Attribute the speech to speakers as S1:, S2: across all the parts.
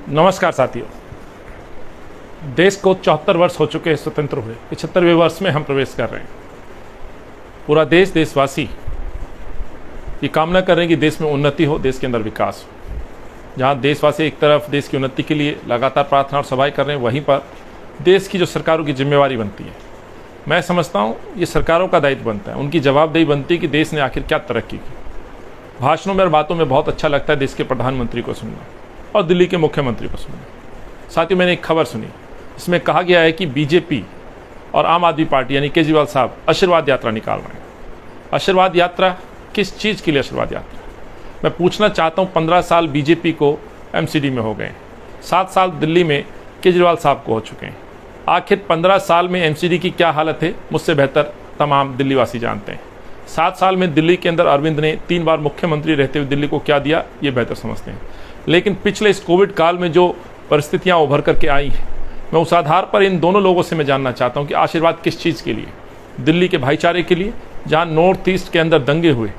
S1: नमस्कार साथियों। देश को 74 वर्ष हो चुके हैं स्वतंत्र हुए। 75वें वर्ष में हम प्रवेश कर रहे हैं। पूरा देश, देशवासी ये कामना कर रहे हैं कि देश में उन्नति हो, देश के अंदर विकास हो। जहां देशवासी एक तरफ देश की उन्नति के लिए लगातार प्रार्थना और सभाएं कर रहे हैं, वहीं पर देश की जो सरकारों की जिम्मेवारी बनती है, मैं समझता हूँ ये सरकारों का दायित्व बनता है, उनकी जवाबदेही बनती है कि देश ने आखिर क्या तरक्की की। भाषणों में और बातों में बहुत अच्छा लगता है देश के प्रधानमंत्री को सुनना और दिल्ली के मुख्यमंत्री को सुनना। साथियों, मैंने एक खबर सुनी, इसमें कहा गया है कि बीजेपी और आम आदमी पार्टी यानी केजरीवाल साहब आशीर्वाद यात्रा निकाल रहे हैं। आशीर्वाद यात्रा किस चीज़ के लिए आशीर्वाद यात्रा? मैं पूछना चाहता हूँ, 15 साल बीजेपी को एमसीडी में हो गए, 7 साल दिल्ली में केजरीवाल साहब को हो चुके हैं। आखिर 15 साल में एमसीडी की क्या हालत है, मुझसे बेहतर तमाम दिल्लीवासी जानते हैं। 7 साल में दिल्ली के अंदर अरविंद ने 3 बार मुख्यमंत्री रहते हुए दिल्ली को क्या दिया, ये बेहतर समझते हैं। लेकिन पिछले इस कोविड काल में जो परिस्थितियां उभर करके आई हैं, मैं उस आधार पर इन दोनों लोगों से मैं जानना चाहता हूं कि आशीर्वाद किस चीज़ के लिए? दिल्ली के भाईचारे के लिए? जहां नॉर्थ ईस्ट के अंदर दंगे हुए,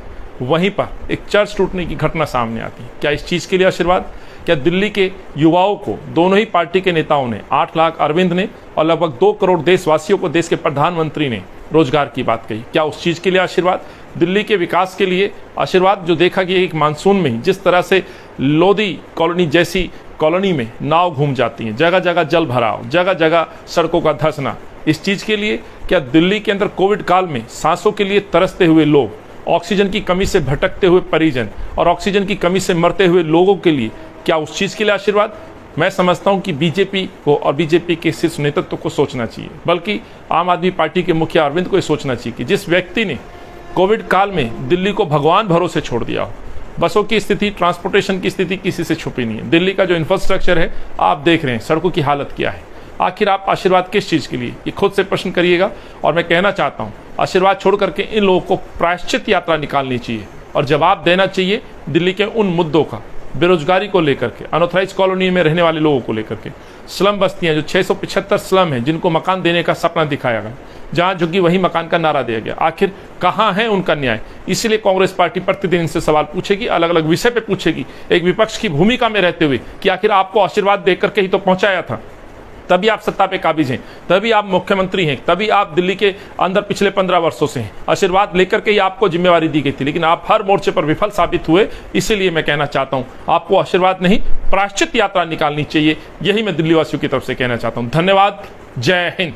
S1: वहीं पर एक चर्च टूटने की घटना सामने आती है, क्या इस चीज़ के लिए आशीर्वाद? क्या दिल्ली के युवाओं को दोनों ही पार्टी के नेताओं ने, 8 लाख अरविंद ने और लगभग 2 करोड़ देशवासियों को देश के प्रधानमंत्री ने रोजगार की बात कही, क्या उस चीज़ के लिए आशीर्वाद? दिल्ली के विकास के लिए आशीर्वाद? जो देखा कि एक मानसून में ही जिस तरह से लोधी कॉलोनी जैसी कॉलोनी में नाव घूम जाती हैं, जगह जगह जल भराव, जगह जगह सड़कों का धंसना, इस चीज़ के लिए? क्या दिल्ली के अंदर कोविड काल में सांसों के लिए तरसते हुए लोग, ऑक्सीजन की कमी से भटकते हुए परिजन और ऑक्सीजन की कमी से मरते हुए लोगों के लिए, क्या उस चीज़ के लिए आशीर्वाद? मैं समझता हूं कि बीजेपी को और बीजेपी के शीर्ष नेतृत्व को सोचना चाहिए, बल्कि आम आदमी पार्टी के मुखिया अरविंद को ये सोचना चाहिए कि जिस व्यक्ति ने कोविड काल में दिल्ली को भगवान भरोसे छोड़ दिया हो, बसों की स्थिति, ट्रांसपोर्टेशन की स्थिति किसी से छुपी नहीं है। दिल्ली का जो इंफ्रास्ट्रक्चर है आप देख रहे हैं, सड़कों की हालत क्या है। आखिर आप आशीर्वाद किस चीज़ के लिए, ये खुद से प्रश्न करिएगा। और मैं कहना चाहता हूँ, आशीर्वाद छोड़ करके इन लोगों को प्रायश्चित यात्रा निकालनी चाहिए और जवाब देना चाहिए दिल्ली के उन मुद्दों का, बेरोजगारी को लेकर के, अनऑथराइज कॉलोनी में रहने वाले लोगों को लेकर के, स्लम बस्तियां जो 675 स्लम हैं जिनको मकान देने का सपना दिखाया गया, जहां झुग्गी वही मकान का नारा दिया गया। आखिर कहां है उनका न्याय? इसलिए कांग्रेस पार्टी प्रतिदिन इनसे सवाल पूछेगी, अलग अलग विषय पे पूछेगी, एक विपक्ष की भूमिका में रहते हुए कि आखिर आपको आशीर्वाद देकर के ही तो पहुंचाया था, तभी आप सत्ता पे काबिज हैं, तभी आप मुख्यमंत्री हैं, तभी आप दिल्ली के अंदर पिछले 15 वर्षों से हैं। आशीर्वाद लेकर के ही आपको जिम्मेवारी दी गई थी, लेकिन आप हर मोर्चे पर विफल साबित हुए। इसीलिए मैं कहना चाहता हूं, आपको आशीर्वाद नहीं, प्रायश्चित यात्रा निकालनी चाहिए। यही मैं दिल्ली वासियों की तरफ से कहना चाहता हूं। धन्यवाद। जय हिंद।